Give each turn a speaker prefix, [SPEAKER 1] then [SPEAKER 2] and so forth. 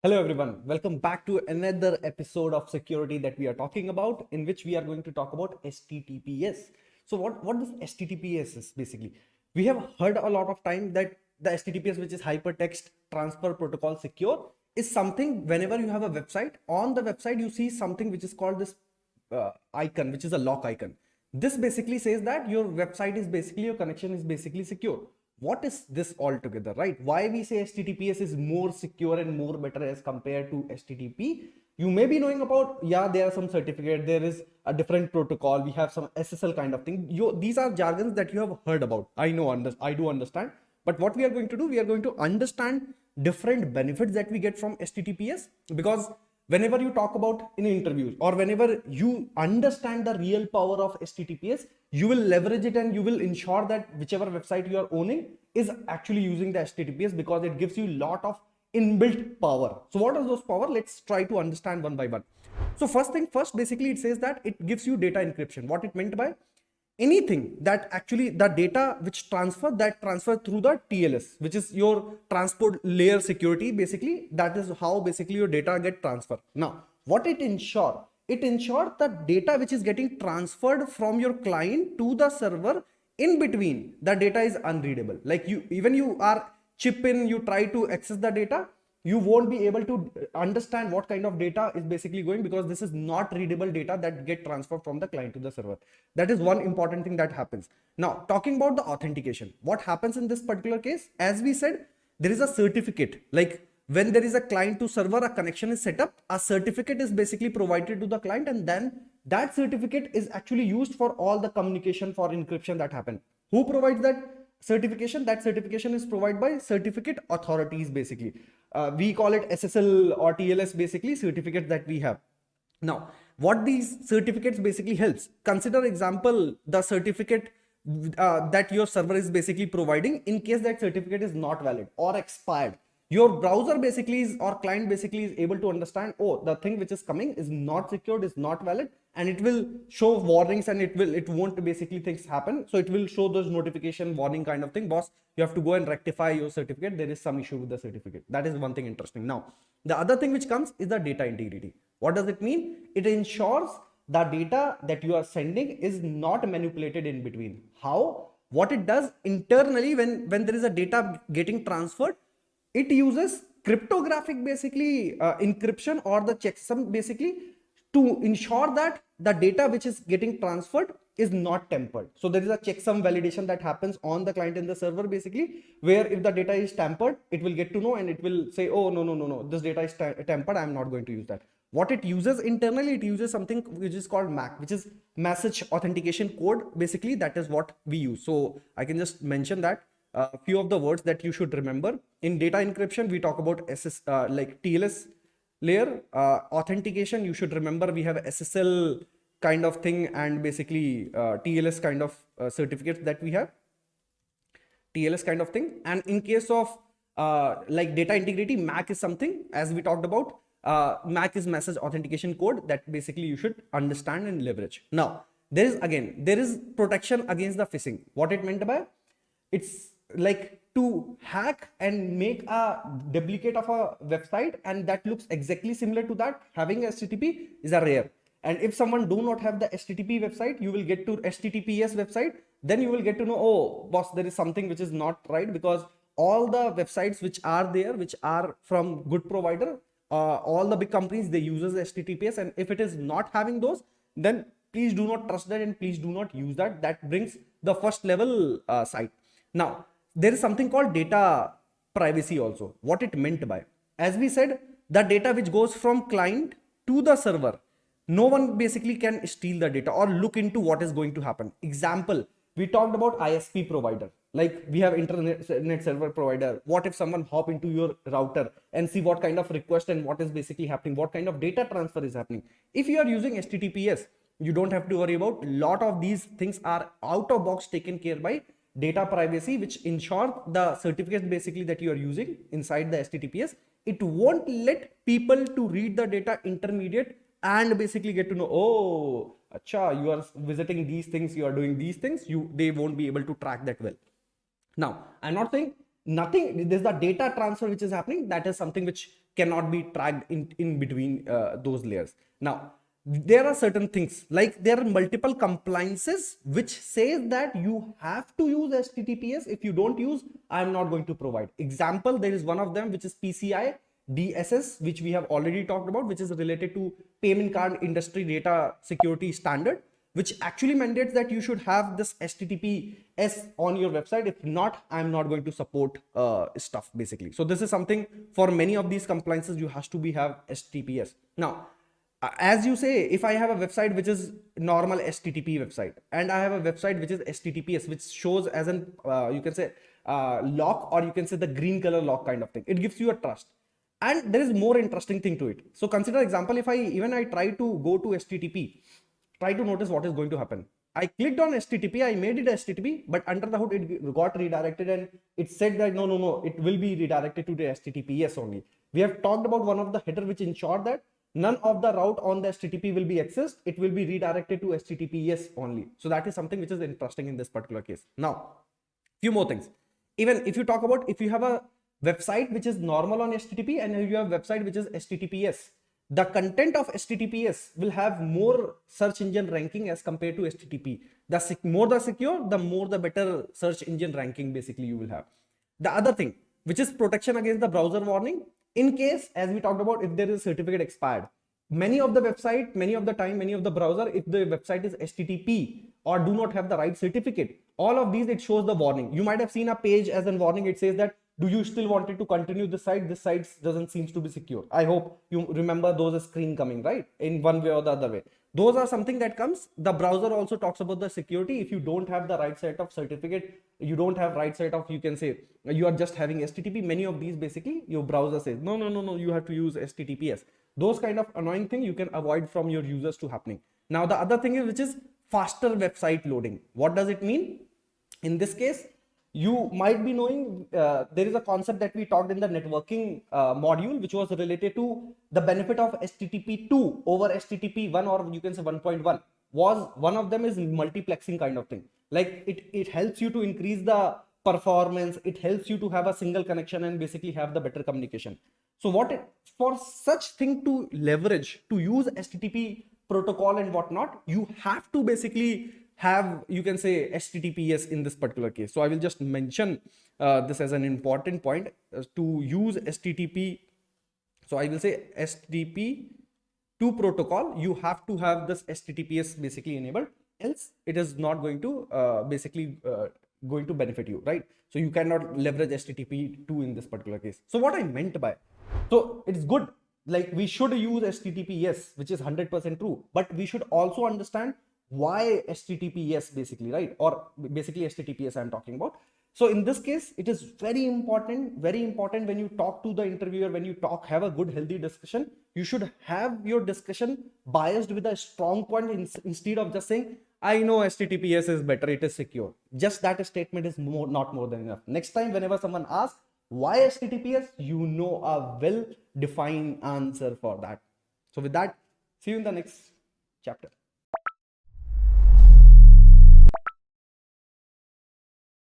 [SPEAKER 1] Hello everyone, welcome back to another episode of security that we are talking about, in which we are going to talk about HTTPS. So what does HTTPS is basically? We have heard a lot of time that the HTTPS, which is Hypertext Transfer Protocol Secure, is something whenever you have a website, on the website you see something which is called this icon, which is a lock icon. This basically says that your website is basically, your connection is basically secure. What is this altogether, right? Why we say HTTPS is more secure and more better as compared to HTTP? You may be knowing about, yeah, there are some certificate, there is a different protocol, we have some SSL kind of thing. These are jargons that you have heard about. I know, I do understand. But what we are going to do, we are going to understand different benefits that we get from HTTPS, because whenever you talk about in interviews or whenever you understand the real power of HTTPS, you will leverage it and you will ensure that whichever website you are owning is actually using the HTTPS, because it gives you a lot of inbuilt power. So what are those power? Let's try to understand one by one. So first thing first, basically it says that it gives you data encryption. What it meant by anything that actually the data which transfer through the TLS, which is your transport layer security, basically that is how basically your data get transferred. Now what it ensure, it ensures the data which is getting transferred from your client to the server, in between the data is unreadable. Like you are chip in, you try to access the data, you won't be able to understand what kind of data is basically going, because this is not readable data that get transferred from the client to the server. That is one important thing that happens. Now talking about the authentication, what happens in this particular case, as we said, there is a certificate. Like when there is a client to server, a connection is set up, a certificate is basically provided to the client, and then that certificate is actually used for all the communication for encryption that happen. Who provides that certification? That certification is provided by certificate authorities, basically. We call it SSL or TLS, basically certificates that we have. Now what these certificates basically helps, consider example the certificate that your server is basically providing. In case that certificate is not valid or expired, your browser basically is, or client basically is able to understand, oh, the thing which is coming is not secured, is not valid, and it will show warnings, and it won't basically things happen. So it will show those notification warning kind of thing, boss, you have to go and rectify your certificate, there is some issue with the certificate. That is one thing interesting. Now the other thing which comes is the data integrity. What does it mean? It ensures the data that you are sending is not manipulated in between. How? What it does internally, when there is a data getting transferred, it uses cryptographic basically encryption or the checksum basically to ensure that the data which is getting transferred is not tampered. So there is a checksum validation that happens on the client and the server, basically, where if the data is tampered, it will get to know and it will say, oh, no, this data is tampered, I'm not going to use that. What it uses internally, it uses something which is called MAC, which is message authentication code, basically. That is what we use. So I can just mention that a few of the words that you should remember. In data encryption, we talk about like TLS layer. Authentication, you should remember we have SSL kind of thing, and basically TLS kind of certificates that we have, TLS kind of thing. And in case of like data integrity, MAC is something, as we talked about, MAC is message authentication code, that basically you should understand and leverage. Now there is protection against the phishing. What it meant by, it's like to hack and make a duplicate of a website, and that looks exactly similar to that, having HTTP is a rare. And if someone do not have the HTTP website, you will get to HTTPS website, then you will get to know, oh boss, there is something which is not right, because all the websites which are there, which are from good provider, all the big companies, they uses HTTPS, and if it is not having those, then please do not trust that and please do not use that. That brings the first level site. Now there is something called data privacy also. What it meant by, as we said, the data which goes from client to the server, no one basically can steal the data or look into what is going to happen. Example, we talked about ISP provider, like we have internet server provider. What if someone hop into your router and see what kind of request and what is basically happening, what kind of data transfer is happening? If you are using HTTPS, you don't have to worry about. Lot of these things are out of box taken care by data privacy, which ensure the certificates basically that you are using inside the HTTPS, it won't let people to read the data intermediate and basically get to know, oh acha, you are visiting these things, you are doing these things, they won't be able to track that well. Now I'm not saying nothing, there's the data transfer which is happening, that is something which cannot be tracked in between those layers. Now there are certain things, like there are multiple compliances which says that you have to use HTTPS. If you don't use, I'm not going to provide. Example, there is one of them which is PCI DSS, which we have already talked about, which is related to payment card industry data security standard, which actually mandates that you should have this HTTPS on your website. If not, I'm not going to support stuff basically. So this is something for many of these compliances, you have to have HTTPS. Now, as you say, if I have a website which is normal HTTP website, and I have a website which is HTTPS, which shows as an you can say lock, or you can say the green color lock kind of thing, it gives you a trust. And there is more interesting thing to it. So consider example, if I try to go to HTTP, try to notice what is going to happen. I clicked on HTTP, I made it HTTP, but under the hood it got redirected, and it said that no, it will be redirected to the HTTPS only. We have talked about one of the header which ensured that none of the route on the HTTP will be accessed. It will be redirected to HTTPS only. So that is something which is interesting in this particular case. Now, few more things. Even if you talk about, if you have a website which is normal on HTTP and you have a website which is HTTPS, the content of HTTPS will have more search engine ranking as compared to HTTP. The more the secure, the more the better search engine ranking basically you will have. The other thing, which is protection against the browser warning. In case, as we talked about, if there is a certificate expired, many of the website, many of the time, many of the browser, if the website is HTTP or do not have the right certificate, all of these, it shows the warning. You might have seen a page as a warning. It says that, do you still want it to continue this site? This site doesn't seem to be secure. I hope you remember those screen coming, right? In one way or the other way. Those are something that comes. The browser also talks about the security. If you don't have the right set of certificate, you don't have right set of, you can say, you are just having HTTP. Many of these basically your browser says, no, you have to use HTTPS. Those kind of annoying thing you can avoid from your users to happening. Now the other thing is, which is faster website loading. What does it mean? In this case, you might be knowing there is a concept that we talked in the networking module, which was related to the benefit of HTTP 2 over HTTP 1, or you can say 1.1. was one of them is multiplexing kind of thing. Like it helps you to increase the performance. It helps you to have a single connection and basically have the better communication. So for such thing to leverage, to use HTTP protocol and whatnot, you have to basically have, you can say, HTTPS in this particular case. So I will just mention this as an important point to use HTTP. So I will say HTTP2 protocol, you have to have this HTTPS basically enabled, else it is not going to going to benefit you, right? So you cannot leverage HTTP2 in this particular case. So what I meant by, so it's good, like we should use HTTPS, which is 100% true, but we should also understand why HTTPS basically, right? Or basically HTTPS I'm talking about. So in this case, it is very important when you talk to the interviewer, when you have a good healthy discussion, you should have your discussion biased with a strong point instead of just saying, I know HTTPS is better, it is secure. Just that statement is not more than enough. Next time, whenever someone asks why HTTPS, you know a well-defined answer for that. So with that, see you in the next chapter.